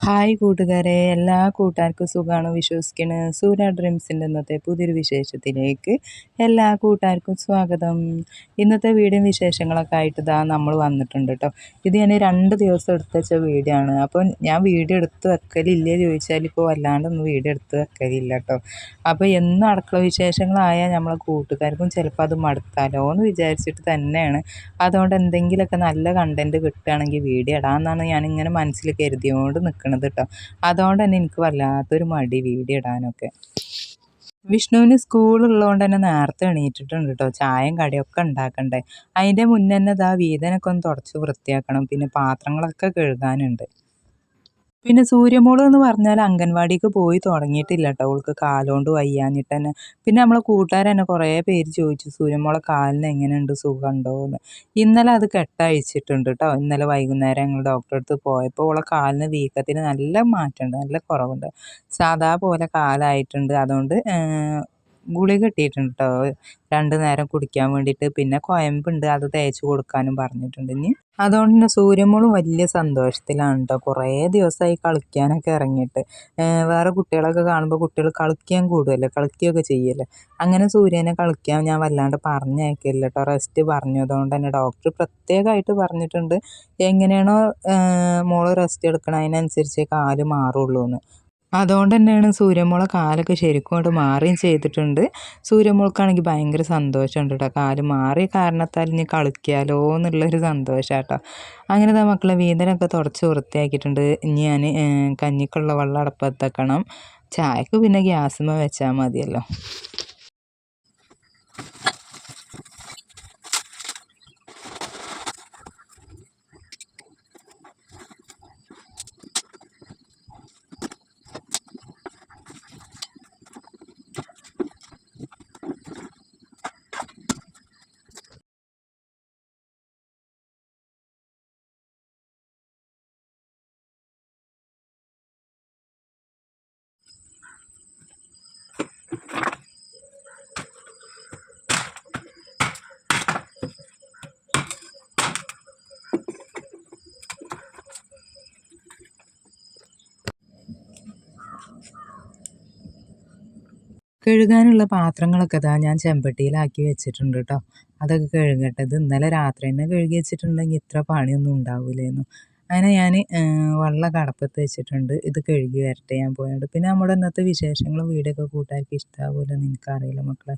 Hi കൂട്ടുകാരെ, എല്ലാ കൂട്ടുകാർക്കും സുഖമാണ് വിശ്വസിക്കണ്. സൂര്യ ഡ്രീംസിൻ്റെ ഇന്നത്തെ പുതിയൊരു വിശേഷത്തിലേക്ക് എല്ലാ കൂട്ടുകാർക്കും സ്വാഗതം. ഇന്നത്തെ വീഡിയോ വിശേഷങ്ങളൊക്കെ ആയിട്ട് നമ്മൾ വന്നിട്ടുണ്ട് കേട്ടോ. ഇത് ഞാൻ 2 ദിവസം എടുത്ത് വെച്ച വീഡിയോ ആണ്. അപ്പോൾ ഞാൻ വീഡിയോ എടുത്ത് വെക്കലില്ലേ ചോദിച്ചാൽ ഇപ്പോൾ വല്ലാണ്ടൊന്നും വീഡിയോ എടുത്ത് വെക്കലില്ല കേട്ടോ. അപ്പോൾ എന്നും അടുക്കള വിശേഷങ്ങളായാൽ നമ്മളെ കൂട്ടുകാർക്കും ചിലപ്പോൾ അത് മടുത്താലോ എന്ന് വിചാരിച്ചിട്ട് തന്നെയാണ്. അതുകൊണ്ട് എന്തെങ്കിലുമൊക്കെ നല്ല കണ്ടൻറ്റ് കിട്ടുകയാണെങ്കിൽ വീഡിയോ ഇടാമെന്നാണ് ഞാനിങ്ങനെ മനസ്സിൽ കരുതിയോണ്ട് നിൽക്കുന്നത് കേട്ടോ. അതുകൊണ്ട് തന്നെ എനിക്ക് വല്ലാത്തൊരു മടി വീഡിയോ ഇടാനൊക്കെ. വിഷ്ണുവിന് സ്കൂളുള്ളതുകൊണ്ട് തന്നെ നേരത്തെ എണീറ്റിട്ടുണ്ട് കേട്ടോ. ചായയും കടിയൊക്കെ ഉണ്ടാക്കണ്ടേ. അതിൻ്റെ മുന്നേ തന്നെ വീതനൊക്കെ ഒന്ന് തുടച്ച് വൃത്തിയാക്കണം. പിന്നെ പാത്രങ്ങളൊക്കെ കഴുകാനുണ്ട്. പിന്നെ സൂര്യമോള് എന്ന് പറഞ്ഞാൽ അംഗൻവാടിക്ക് പോയി തുടങ്ങിയിട്ടില്ല കേട്ടോ. അവൾക്ക് കാലുകൊണ്ട് വയ്യാഞ്ഞിട്ട് തന്നെ. പിന്നെ നമ്മളെ കൂട്ടുകാർ തന്നെ കുറേ പേര് ചോദിച്ചു സൂര്യമോളെ കാലിന് എങ്ങനെയുണ്ട്, സുഖമുണ്ടോ എന്ന്. ഇന്നലെ അത് കെട്ടഴിച്ചിട്ടുണ്ട് കേട്ടോ. ഇന്നലെ വൈകുന്നേരം ഞങ്ങൾ ഡോക്ടറെ അടുത്ത് പോയപ്പോൾ അവളെ കാലിന് വീക്കത്തിന് നല്ല മാറ്റമുണ്ട്, നല്ല കുറവുണ്ട്. സാധാ പോലെ കാലായിട്ടുണ്ട്. അതുകൊണ്ട് ഗുളിക കിട്ടിയിട്ടുണ്ട് കേട്ടോ, 2 നേരം കുടിക്കാൻ വേണ്ടിയിട്ട്. പിന്നെ കുഴമ്പുണ്ട്, അത് തേച്ച് കൊടുക്കാനും പറഞ്ഞിട്ടുണ്ട്. ഇനി അതുകൊണ്ട് തന്നെ സൂര്യമോളും വലിയ സന്തോഷത്തിലാണ് കേട്ടോ. കുറേ ദിവസമായി കളിക്കാനൊക്കെ ഇറങ്ങിയിട്ട്. വേറെ കുട്ടികളൊക്കെ കാണുമ്പോൾ കുട്ടികൾ കളിക്കാൻ കൂടുമല്ലോ, കളിക്കുകയൊക്കെ ചെയ്യല്ലേ. അങ്ങനെ സൂര്യനെ കളിക്കാൻ ഞാൻ വല്ലാണ്ട് പറഞ്ഞയക്കില്ല കേട്ടോ. റെസ്റ്റ് പറഞ്ഞതുകൊണ്ട് തന്നെ ഡോക്ടർ പ്രത്യേകമായിട്ട് പറഞ്ഞിട്ടുണ്ട്, എങ്ങനെയാണോ മോള് റെസ്റ്റ് എടുക്കണം അതിനനുസരിച്ചേ കാല് മാറുള്ളൂ എന്ന്. അതുകൊണ്ട് തന്നെയാണ് സൂര്യമോളെ കാലൊക്കെ ശരിക്കും അങ്ങോട്ട് മാറുകയും ചെയ്തിട്ടുണ്ട്. സൂര്യമോൾക്കാണെങ്കിൽ ഭയങ്കര സന്തോഷമുണ്ട് കേട്ടോ. കാല് മാറിയ കാരണത്താൽ ഇനി കളിക്കാലോ എന്നുള്ളൊരു സന്തോഷം കേട്ടോ. അങ്ങനെ മക്കളെ വീതനൊക്കെ തുടച്ച് വൃത്തിയാക്കിയിട്ടുണ്ട്. ഇനി ഞാൻ കഞ്ഞിക്കുള്ള വെള്ളം അടുപ്പത്ത് വെക്കണം. ചായക്ക് പിന്നെ ഗ്യാസുമ്മ വെച്ചാൽ മതിയല്ലോ. കഴുകാനുള്ള പാത്രങ്ങളൊക്കെ ഞാൻ ചെമ്പട്ടിയിലാക്കി വെച്ചിട്ടുണ്ട് കേട്ടോ. അതൊക്കെ കഴുകട്ടെ. ഇത് ഇന്നലെ രാത്രി തന്നെ കഴുകി വെച്ചിട്ടുണ്ടെങ്കിൽ ഇത്ര പണിയൊന്നും ഉണ്ടാവില്ലായിരുന്നു. അങ്ങനെ ഞാൻ വെള്ളമൊക്കെ അടുപ്പത്ത് വെച്ചിട്ടുണ്ട്. ഇത് കഴുകി വരട്ടെ ഞാൻ പോയത്. പിന്നെ നമ്മുടെ ഇന്നത്തെ വിശേഷങ്ങളും വീഡിയോ ഒക്കെ കൂട്ടുകാർക്ക് ഇഷ്ടമാവുമല്ലോ എന്ന് എനിക്കറിയില്ല മക്കളെ.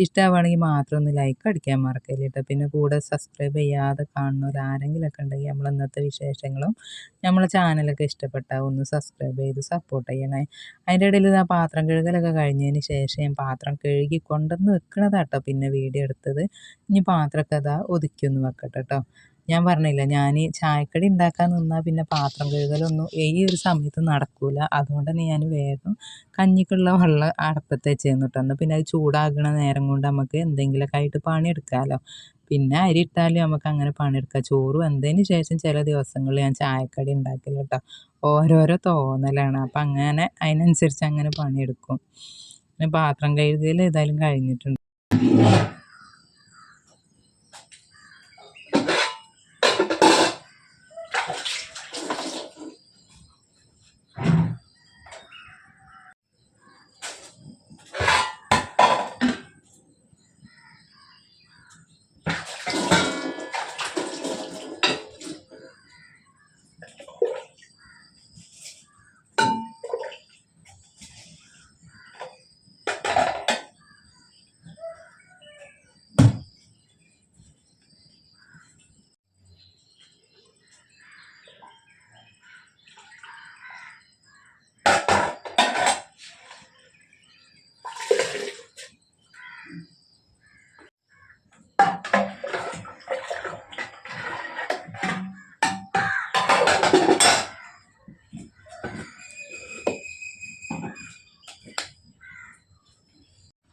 ഇഷ്ടമാവുകയാണെങ്കിൽ മാത്രം ഒന്ന് ലൈക്ക് അടിക്കാൻ മറക്കല്ലേ കേട്ടോ. പിന്നെ കൂടെ സബ്സ്ക്രൈബ് ചെയ്യാതെ കാണുന്നവർ ആരെങ്കിലുമൊക്കെ ഉണ്ടെങ്കിൽ നമ്മൾ ഇന്നത്തെ വിശേഷങ്ങളും നമ്മളെ ചാനലൊക്കെ ഇഷ്ടപ്പെട്ടാൽ ഒന്ന് സബ്സ്ക്രൈബ് ചെയ്ത് സപ്പോർട്ട് ചെയ്യണേ. അതിൻ്റെ ഇടയിൽ പാത്രം കഴുകലൊക്കെ കഴിഞ്ഞതിന് ശേഷം ഞാൻ പാത്രം കഴുകി കൊണ്ടുവന്ന് വെക്കണതാട്ടോ പിന്നെ വീഡിയോ എടുത്തത്. ഇനി പാത്രമൊക്കെ ഒതുക്കിയൊന്ന് വെക്കട്ടെ കേട്ടോ. ഞാൻ പറഞ്ഞില്ല, ഞാൻ ചായക്കടി ഉണ്ടാക്കാൻ നിന്നാൽ പിന്നെ പാത്രം കഴുകലൊന്നും ഈ ഒരു സമയത്ത് നടക്കൂല. അതുകൊണ്ട് തന്നെ ഞാൻ വേഗം കഞ്ഞിക്കുള്ള വെള്ളം അടുപ്പത്ത് വെച്ചേന്ന് കേട്ടോ. പിന്നെ അത് ചൂടാകണ നേരം കൊണ്ട് നമുക്ക് എന്തെങ്കിലുമൊക്കെ ആയിട്ട് പണിയെടുക്കാമല്ലോ. പിന്നെ അരി ഇട്ടാലും നമുക്ക് അങ്ങനെ പണിയെടുക്കാം. ചോറ് വെന്തതിന് ശേഷം ചില ദിവസങ്ങളിൽ ഞാൻ ചായക്കടി ഉണ്ടാക്കില്ല കേട്ടോ. ഓരോരോ തോന്നലാണ്. അപ്പം അങ്ങനെ അതിനനുസരിച്ച് അങ്ങനെ പണിയെടുക്കും. പിന്നെ പാത്രം കഴുകൽ ഏതായാലും കഴിഞ്ഞിട്ടുണ്ട്.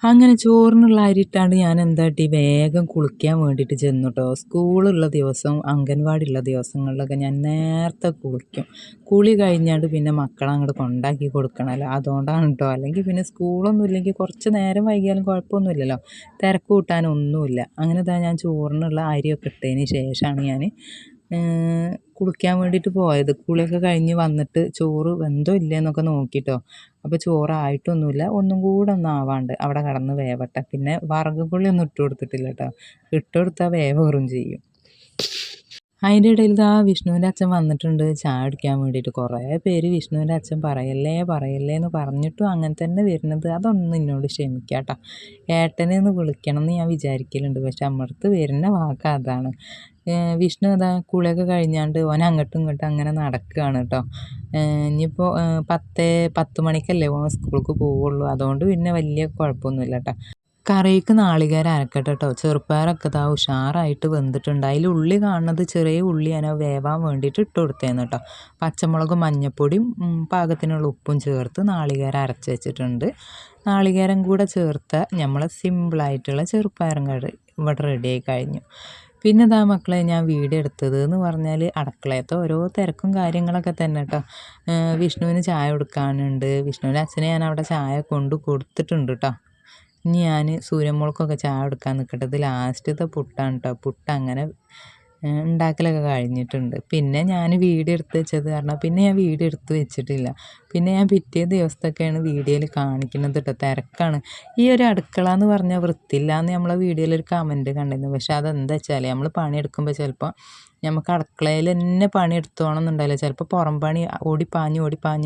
അങ്ങനെ ചോറിനുള്ള അരി ഇട്ടാണ്ട് ഞാൻ എന്താട്ടി വേഗം കുളിക്കാൻ വേണ്ടിയിട്ട് ചെന്നു കേട്ടോ. സ്കൂളുള്ള ദിവസം അംഗൻവാടി ഉള്ള ദിവസങ്ങളിലൊക്കെ ഞാൻ നേരത്തെ കുളിക്കും. കുളി കഴിഞ്ഞാണ്ട് പിന്നെ മക്കളെ അങ്ങോട്ട് കൊണ്ടാക്കി കൊടുക്കണമല്ലോ, അതുകൊണ്ടാണ് കേട്ടോ. അല്ലെങ്കിൽ പിന്നെ സ്കൂളൊന്നും ഇല്ലെങ്കിൽ കുറച്ച് നേരം വൈകിയാലും കുഴപ്പമൊന്നുമില്ലല്ലോ, തിരക്ക് കൂട്ടാനൊന്നുമില്ല. അങ്ങനെ ഞാൻ ചോറിനുള്ള അരിയൊക്കെ ഇട്ടതിന് ശേഷമാണ് ഞാൻ കുളിക്കാൻ വേണ്ടിയിട്ട് പോയത്. കുളിയൊക്കെ കഴിഞ്ഞ് വന്നിട്ട് ചോറ് വെന്തോ ഇല്ലേന്നൊക്കെ നോക്കിട്ടോ. അപ്പോൾ ചോറായിട്ടൊന്നുമില്ല. ഒന്നും കൂടെ ഒന്ന് ആവാണ്ട് അവിടെ കിടന്ന് വേവട്ടെ. പിന്നെ വറക് പുളിയൊന്നും ഇട്ട് കൊടുത്തിട്ടില്ല കേട്ടോ. ഇട്ട് കൊടുത്താൽ വേവേറും ചെയ്യും. അതിൻ്റെ ഇടയിൽ ദാ വിഷ്ണുവിൻ്റെ അച്ഛൻ വന്നിട്ടുണ്ട് ചായ കുടിക്കാൻ വേണ്ടിയിട്ട്. കുറേ പേര് വിഷ്ണുവിൻ്റെ അച്ഛൻ പറയല്ലേ പറയല്ലേ എന്ന് പറഞ്ഞിട്ടും അങ്ങനെ തന്നെ വരുന്നത്. അതൊന്നും എന്നോട് ക്ഷമിക്കുക കേട്ടോ. ഏട്ടനെ ഒന്ന് വിളിക്കണം എന്ന് ഞാൻ വിചാരിക്കലുണ്ട്. പക്ഷെ നമ്മളടുത്ത് വരുന്ന വാക്ക് അതാണ്. വിഷ്ണു അതാ കുളിയൊക്കെ കഴിഞ്ഞാണ്ട് ഓൻ അങ്ങോട്ടും ഇങ്ങോട്ടും അങ്ങനെ നടക്കുകയാണ് കേട്ടോ. ഇനിയിപ്പോൾ 10 മണിക്കല്ലേ ഓൻ സ്കൂൾക്ക് പോവുള്ളൂ. അതുകൊണ്ട് പിന്നെ വലിയ കുഴപ്പമൊന്നുമില്ല കേട്ടോ. കറിക്ക് നാളികേരം അരക്കട്ടെ കേട്ടോ. ചെറുപ്പയറൊക്കെ ഇതാ ഉഷാറായിട്ട് വെന്തിട്ടുണ്ട്. അതിൽ ഉള്ളി കാണുന്നത് ചെറിയ ഉള്ളിയാണ്, വേവാൻ വേണ്ടിയിട്ട് ഇട്ട് കൊടുത്തേന്ന് കേട്ടോ. പച്ചമുളകും മഞ്ഞൾപ്പൊടിയും പാകത്തിനുള്ള ഉപ്പും ചേർത്ത് നാളികേരം അരച്ച് വെച്ചിട്ടുണ്ട്. നാളികേരം കൂടെ ചേർത്ത നമ്മളെ സിമ്പിളായിട്ടുള്ള ചെറുപ്പയറും കറി ഇവിടെ റെഡിയായി കഴിഞ്ഞു. പിന്നെ ഇതാ മക്കളെ ഞാൻ വീഡിയോ എടുത്തത് എന്ന് പറഞ്ഞാൽ അടുക്കളയത്തെ ഓരോ തിരക്കും കാര്യങ്ങളൊക്കെ തന്നെ കേട്ടോ. വിഷ്ണുവിന് ചായ കൊടുക്കാനുണ്ട്. വിഷ്ണുവിൻ്റെ അച്ഛനെ ഞാൻ അവിടെ ചായ കൊണ്ട് കൊടുത്തിട്ടുണ്ട് കേട്ടോ. ഇനി ഞാൻ സൂര്യമ്മോൾക്കൊക്കെ ചായ കൊടുക്കാൻ നിൽക്കട്ടെ. ഇത് ലാസ്റ്റത്തെ പുട്ടാണ് കേട്ടോ. പുട്ട് അങ്ങനെ ഉണ്ടാക്കലൊക്കെ കഴിഞ്ഞിട്ടുണ്ട്. പിന്നെ ഞാൻ വീഡിയോ എടുത്ത് വെച്ചത് കാരണം പിന്നെ ഞാൻ വീഡിയോ എടുത്ത് വെച്ചിട്ടില്ല. പിന്നെ ഞാൻ പിറ്റേ ദിവസത്തൊക്കെയാണ് വീഡിയോയിൽ കാണിക്കുന്നത് കേട്ടോ. തിരക്കാണ്. ഈ ഒരു അടുക്കള എന്ന് പറഞ്ഞാൽ വൃത്തിയില്ല എന്ന് നമ്മളെ വീഡിയോയിലൊരു കമൻറ്റ് കണ്ടിരുന്നു. പക്ഷെ അതെന്താ വെച്ചാൽ നമ്മൾ പണിയെടുക്കുമ്പോൾ ചിലപ്പോൾ നമുക്ക് അടുക്കളയിൽ തന്നെ പണി എടുത്തോണം എന്നുണ്ടാവില്ല. ചിലപ്പോൾ പുറം പണി ഓടിപ്പാഞ്ഞ്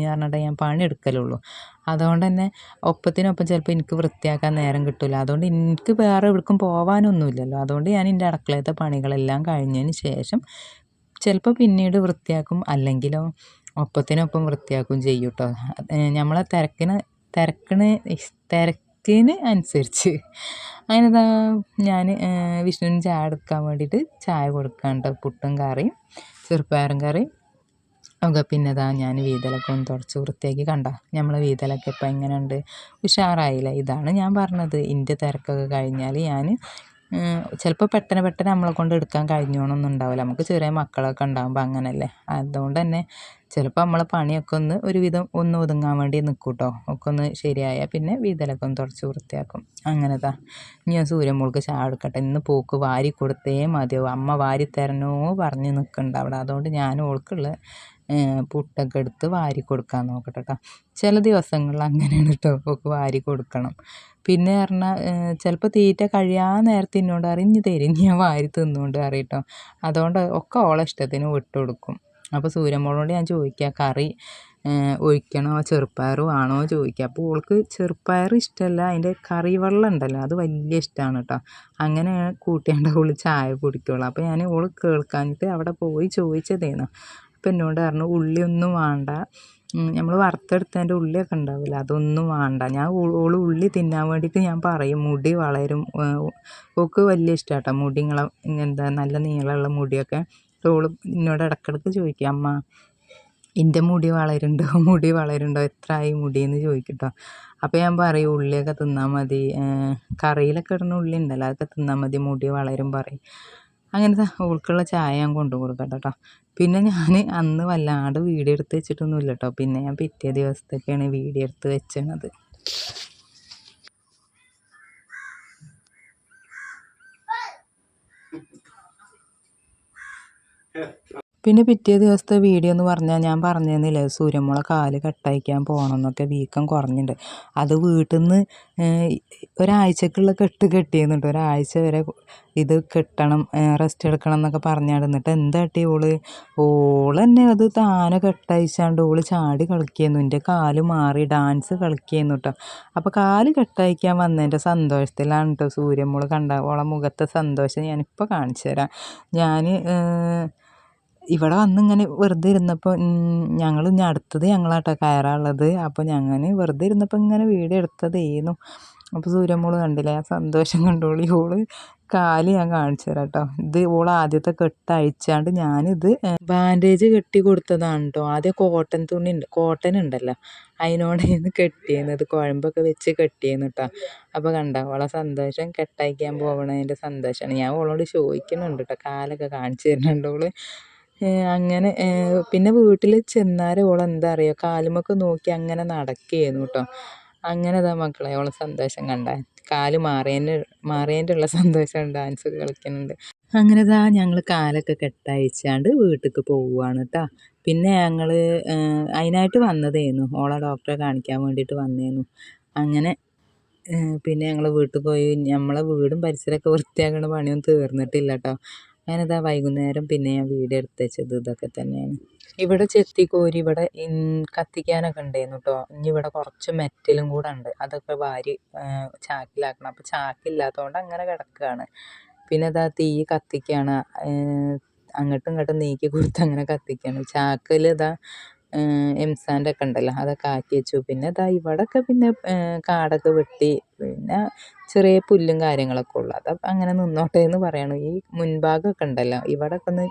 പറഞ്ഞിട്ടേ ഞാൻ പണി എടുക്കലുള്ളൂ. അതുകൊണ്ട് തന്നെ ഒപ്പത്തിനൊപ്പം ചിലപ്പോൾ എനിക്ക് വൃത്തിയാക്കാൻ നേരം കിട്ടില്ല. അതുകൊണ്ട് എനിക്ക് വേറെ എവിടേക്കും പോകാനൊന്നുമില്ലല്ലോ. അതുകൊണ്ട് ഞാൻ എൻ്റെ അടുക്കളയത്തെ പണികളെല്ലാം കഴിഞ്ഞതിന് ശേഷം ചിലപ്പോൾ പിന്നീട് വൃത്തിയാക്കും, അല്ലെങ്കിലോ ഒപ്പത്തിനൊപ്പം വൃത്തിയാക്കും ചെയ്യും കേട്ടോ. നമ്മളെ തിരക്കിന് അനുസരിച്ച് അതിനിതാ ഞാൻ വിഷ്ണുവിന് ചായ എടുക്കാൻ വേണ്ടിയിട്ട് ചായ കൊടുക്കാൻ കേട്ടോ. പുട്ടും കറിയും ചെറുപ്പയറും കറിയും ഒക്കെ. പിന്നെ ഇതാ ഞാൻ വീതലൊക്കെ ഒന്ന് തുടച്ച് വൃത്തിയാക്കി കണ്ട നമ്മളെ വീതലൊക്കെ ഇപ്പം എങ്ങനെയുണ്ട്, ഉഷാറായില്ലേ. ഇതാണ് ഞാൻ പറഞ്ഞത്, എൻ്റെ തിരക്കൊക്കെ കഴിഞ്ഞാൽ ഞാൻ ചിലപ്പോൾ പെട്ടെന്ന് നമ്മളെ കൊണ്ട് എടുക്കാൻ കഴിഞ്ഞോണമെന്നും ഉണ്ടാവില്ല. നമുക്ക് ചെറിയ മക്കളൊക്കെ ഉണ്ടാകുമ്പോൾ അങ്ങനെയല്ലേ. അതുകൊണ്ട് തന്നെ ചിലപ്പോൾ നമ്മളെ പണിയൊക്കെ ഒരുവിധം ഒന്ന് ഒതുങ്ങാൻ വേണ്ടി നിൽക്കും കേട്ടോ. ഒക്കെ ഒന്ന് ശരിയായാൽ പിന്നെ വീതലൊക്കെ ഒന്ന് തുടച്ച് വൃത്തിയാക്കും. അങ്ങനെതാ ഞാൻ സൂര്യമ്മോൾക്ക് ചായ എടുക്കട്ടെ. ഇന്ന് പോക്ക് വാരി കൊടുത്തേ മതിയാവും. അമ്മ വാരി തരണോ പറഞ്ഞ് നിൽക്കുന്നുണ്ട് അവിടെ. അതുകൊണ്ട് ഞാൻ ഓൾക്കുള്ള പുട്ടൊക്കെ എടുത്ത് വാരി കൊടുക്കാൻ നോക്കട്ടെ കേട്ടോ. ചില ദിവസങ്ങളിൽ അങ്ങനെയാണ് കേട്ടോ, ഓൾക്ക് വാരി കൊടുക്കണം. പിന്നെ പറഞ്ഞാൽ ചിലപ്പോൾ തീറ്റ കഴിയാൻ നേരത്തെ എന്നോട് പറയും ഇനി തരും, ഞാൻ വാരി തിന്നുകൊണ്ട് പറയും കേട്ടോ. അതുകൊണ്ട് ഒക്കെ ഓളെ ഇഷ്ടത്തിന് വിട്ട് കൊടുക്കും. അപ്പോൾ സൂര്യമ്മോളോട് ഞാൻ ചോദിക്കുക കറി ഒഴിക്കണോ ചെറുപ്പയറും ആണോ ചോദിക്കുക. അപ്പോൾ ഓൾക്ക് ചെറുപ്പയർ ഇഷ്ടമല്ല, അതിൻ്റെ കറി വെള്ളം ഉണ്ടല്ലോ അത് വലിയ ഇഷ്ടമാണ് കേട്ടോ. അങ്ങനെ കൂട്ടിയാണ്ട് ഓൾ ചായ കുടിക്കുള്ളൂ. അപ്പോൾ ഞാൻ ഓൾ കേൾക്കാനിട്ട് അവിടെ പോയി ചോദിച്ചതേന്നു. അപ്പം എന്നോട് പറഞ്ഞു ഉള്ളിയൊന്നും വേണ്ട, നമ്മൾ വറുത്തെടുത്തതിൻ്റെ ഉള്ളിയൊക്കെ ഉണ്ടാവില്ല അതൊന്നും വേണ്ട. ഞാൻ ഓള് ഉള്ളി തിന്നാൻ വേണ്ടിയിട്ട് ഞാൻ പറയും മുടി വളരും. ഓൾക്ക് വലിയ ഇഷ്ടമാണ് കേട്ടോ മുടി, എന്താ നല്ല നീളമുള്ള മുടിയൊക്കെ. ഓള് എന്നോട് ഇടയ്ക്കിടയ്ക്ക് ചോദിക്കും അമ്മ എൻ്റെ മുടി വളരുന്നുണ്ടോ എത്രയായി മുടിയെന്ന് ചോദിക്കും കേട്ടോ. അപ്പോൾ ഞാൻ പറയും ഉള്ളിയൊക്കെ തിന്നാൽ മതി, കറിയിലൊക്കെ ഇടുന്ന ഉള്ളി ഉണ്ടല്ലോ അതൊക്കെ തിന്നാൽ മതി, മുടി വളരും പറയും. അങ്ങനത്തെ ഓൾക്കുള്ള ചായ ഞാൻ കൊണ്ടു കൊടുക്കട്ടെ കേട്ടോ. പിന്നെ ഞാൻ അന്ന് വല്ലാണ്ട് വീഡിയോ എടുത്ത് വെച്ചിട്ടൊന്നുമില്ല കേട്ടോ. പിന്നെ ഞാൻ പിറ്റേ ദിവസത്തൊക്കെയാണ് വീഡിയോ എടുത്ത് വെച്ചത്. പിന്നെ പിറ്റേ ദിവസത്തെ വീഡിയോ എന്ന് പറഞ്ഞാൽ ഞാൻ പറഞ്ഞിരുന്നില്ലേ സൂര്യമ്മോളെ കാല് കെട്ടയക്കാൻ പോകണം എന്നൊക്കെ, വീക്കം കുറഞ്ഞിട്ടുണ്ട്. അത് വീട്ടിൽ നിന്ന് ഒരാഴ്ചക്കുള്ള കെട്ടിയിരുന്നുണ്ട്. ഒരാഴ്ച വരെ ഇത് കെട്ടണം, റെസ്റ്റ് എടുക്കണം എന്നൊക്കെ പറഞ്ഞാടുന്നിട്ട് എന്താ കെട്ടി ഓള് തന്നെ അത് താനെ കെട്ടയച്ചാണ്ട് ഓള് ചാടി കളിക്കുന്നു. എൻ്റെ കാല് മാറി ഡാൻസ് കളിക്കുന്നു കേട്ടോ. അപ്പോൾ കാല് കെട്ടയക്കാൻ വന്നതിൻ്റെ സന്തോഷത്തിലാണ് കേട്ടോ സൂര്യമ്മോള് കണ്ട ഓളെ മുഖത്തെ സന്തോഷം ഞാനിപ്പോൾ കാണിച്ചു തരാം. ഞാൻ ഇവിടെ വന്നിങ്ങനെ വെറുതെ ഇരുന്നപ്പോൾ ഇനി അടുത്തത് ഞങ്ങളാട്ടോ കയറാനുള്ളത്. അപ്പോൾ ഞങ്ങൾ വെറുതെ ഇരുന്നപ്പോൾ ഇങ്ങനെ വീഡിയോ എടുത്തതേന്നു. അപ്പോൾ സൂര്യമ്മോള് കണ്ടില്ലേ ആ സന്തോഷം കണ്ടോളി. ഓള് കാല് ഞാൻ കാണിച്ചു തരാം കേട്ടോ. ഇത് ഓൾ ആദ്യത്തെ കെട്ട് അഴിച്ചാണ്ട് ഞാനിത് ബാൻഡേജ് കെട്ടി കൊടുത്തതാണ് കേട്ടോ. ആദ്യം കോട്ടൺ ഉണ്ടല്ലോ അതിനോടായിരുന്നു കെട്ടിയിരുന്നത്, കുഴമ്പൊക്കെ വെച്ച് കെട്ടിയിരുന്നു കേട്ടോ. അപ്പോൾ കണ്ട ഓളെ സന്തോഷം, കെട്ടയക്കാൻ പോകണതിൻ്റെ സന്തോഷമാണ്. ഞാൻ ഓളോട് ചോദിക്കുന്നുണ്ട് കേട്ടോ, കാലൊക്കെ കാണിച്ചു തരുന്നുണ്ട് ഓള്. അങ്ങനെ പിന്നെ വീട്ടിൽ ചെന്നാൽ ഓളെന്താ അറിയുക കാലുമൊക്കെ നോക്കി അങ്ങനെ നടക്കുകയായിരുന്നു കേട്ടോ. അങ്ങനെ ഇതാ മക്കളെ ഓളെ സന്തോഷം കണ്ട കാല് മാറിയതിൻ്റെ ഉള്ള സന്തോഷം ഡാൻസ് കളിക്കുന്നുണ്ട്. അങ്ങനെ ഇതാ ഞങ്ങൾ കാലൊക്കെ കെട്ടയച്ചാണ്ട് വീട്ടിലേക്ക് പോവുകയാണ് കേട്ടോ. പിന്നെ ഞങ്ങൾ അതിനായിട്ട് വന്നതായിരുന്നു, ഓളെ ഡോക്ടറെ കാണിക്കാൻ വേണ്ടിയിട്ട് വന്നേന്നു. അങ്ങനെ പിന്നെ ഞങ്ങൾ വീട്ടിൽ പോയി. നമ്മളെ വീടും പരിസരമൊക്കെ വൃത്തിയാക്കുന്ന പണിയൊന്നും തീർന്നിട്ടില്ല കേട്ടോ. അങ്ങനെ ഇതാ വൈകുന്നേരം പിന്നെ ഞാൻ വീഡിയോ എടുത്ത് വെച്ചത് ഇതൊക്കെ തന്നെയാണ്. ഇവിടെ ചെത്തിക്കോരി ഇവിടെ കത്തിക്കാനൊക്കെ ഉണ്ടായിരുന്നു കേട്ടോ. ഇനി ഇവിടെ കുറച്ച് മെറ്റലും കൂടെ ഉണ്ട്, അതൊക്കെ വാരി ചാക്കിലാക്കണം. അപ്പോൾ ചാക്കില്ലാത്തതുകൊണ്ട് അങ്ങനെ കിടക്കുകയാണ്. പിന്നെ ഇതാ തീ കത്തിക്കുകയാണ്, അങ്ങോട്ടും ഇങ്ങോട്ടും നീക്കി കൊടുത്ത് അങ്ങനെ കത്തിക്കുകയാണ്. ചാക്കിൽ ഇതാ എംസാൻ്റെ ഒക്കെ ഉണ്ടല്ലോ അതൊക്കെ ആക്കി വെച്ചു. പിന്നെ ഇതാ ഇവിടെയൊക്കെ പിന്നെ കാടൊക്കെ വെട്ടി പിന്നെ ചെറിയ പുല്ലും കാര്യങ്ങളൊക്കെ ഉള്ളു, അത് അങ്ങനെ നിന്നോട്ടെ എന്ന് പറയണം. ഈ മുൻഭാഗമൊക്കെ ഉണ്ടല്ലോ ഇവിടെയൊക്കെ ഒന്ന്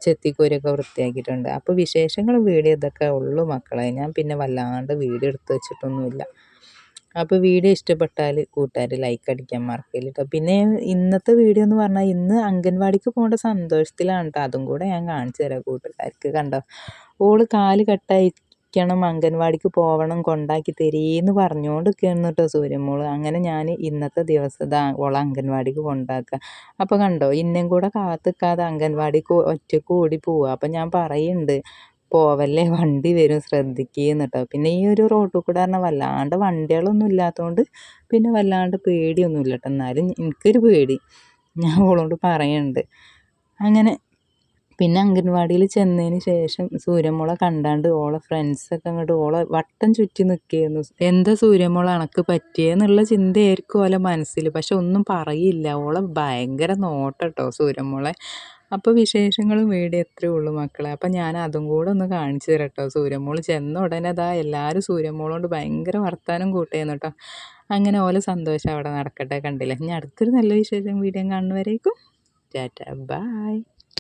ചെത്തിക്കോരിയൊക്കെ വൃത്തിയാക്കിയിട്ടുണ്ട്. അപ്പോൾ വിശേഷങ്ങളും വീഡിയോ ഇതൊക്കെ ഉള്ളു മക്കളെ. ഞാൻ പിന്നെ വല്ലാണ്ട് വീഡിയോ എടുത്ത് വെച്ചിട്ടൊന്നുമില്ല. അപ്പോൾ വീഡിയോ ഇഷ്ടപ്പെട്ടാൽ കൂട്ടുകാർ ലൈക്ക് അടിക്കാൻ മറക്കില്ല കേട്ടോ. പിന്നെ ഇന്നത്തെ വീഡിയോ എന്ന് പറഞ്ഞാൽ ഇന്ന് അംഗൻവാടിക്ക് പോകേണ്ട സന്തോഷത്തിലാണ് കേട്ടോ. അതും കൂടെ ഞാൻ കാണിച്ചു തരാം കൂട്ടുകാർക്ക്. കണ്ടോ, ഓള് കാല് കെട്ടയക്കണം, അംഗൻവാടിക്ക് പോകണം, കൊണ്ടാക്കി തരീന്ന് പറഞ്ഞുകൊണ്ട് നിൽക്കുകയാണ് കേട്ടോ സൂര്യമോള്. അങ്ങനെ ഞാൻ ഇന്നത്തെ ദിവസം ഇതാ ഓളെ അംഗൻവാടിക്ക് കൊണ്ടാക്കുക. അപ്പോൾ കണ്ടോ, ഇന്നേം കൂടെ കാത്തിക്കാതെ അംഗൻവാടിക്ക് ഒറ്റയ്ക്ക് ഓടി പോവുക. അപ്പം ഞാൻ പറയുന്നുണ്ട്, പോവല്ലേ വണ്ടി വരും ശ്രദ്ധിക്കുകയെന്ന് കേട്ടോ. പിന്നെ ഈ ഒരു റോഡിൽ കൂടെ പറഞ്ഞാൽ വല്ലാണ്ട് വണ്ടികളൊന്നും ഇല്ലാത്തതുകൊണ്ട് പിന്നെ വല്ലാണ്ട് പേടിയൊന്നുമില്ല കേട്ടോ. എന്നാലും എനിക്കൊരു പേടി, ഞാൻ ഓളോട് പറയുന്നുണ്ട്. അങ്ങനെ പിന്നെ അംഗൻവാടിയിൽ ചെന്നതിന് ശേഷം സൂര്യമോളെ കണ്ടാണ്ട് ഓളെ ഫ്രണ്ട്സൊക്കെ അങ്ങോട്ട് ഓളെ വട്ടം ചുറ്റി നിൽക്കുകയായിരുന്നു. എന്താ സൂര്യമോളെ അണക്ക് പറ്റിയെന്നുള്ള ചിന്തയായിരിക്കും ഓലെ മനസ്സിൽ, പക്ഷെ ഒന്നും പറയില്ല. ഓളെ ഭയങ്കര നോട്ടം കേട്ടോ സൂര്യമോളെ. അപ്പോൾ വിശേഷങ്ങളും വീഡിയോ എത്രയേ ഉള്ളൂ മക്കളെ. അപ്പം ഞാൻ അതും കൂടെ ഒന്ന് കാണിച്ചു തരാം കേട്ടോ. സൂര്യമോൾ ചെന്ന ഉടനെ അതാ എല്ലാവരും സൂര്യമോളോട് ഭയങ്കര വർത്താനം കൂട്ടുകയെന്ന് കേട്ടോ. അങ്ങനെ ഓലെ സന്തോഷം അവിടെ നടക്കട്ടെ. കണ്ടില്ലേ, ഇനി അടുത്തൊരു നല്ല വിശേഷം വീഡിയോ കാണുന്നവരേക്കും ടാറ്റ ബൈ.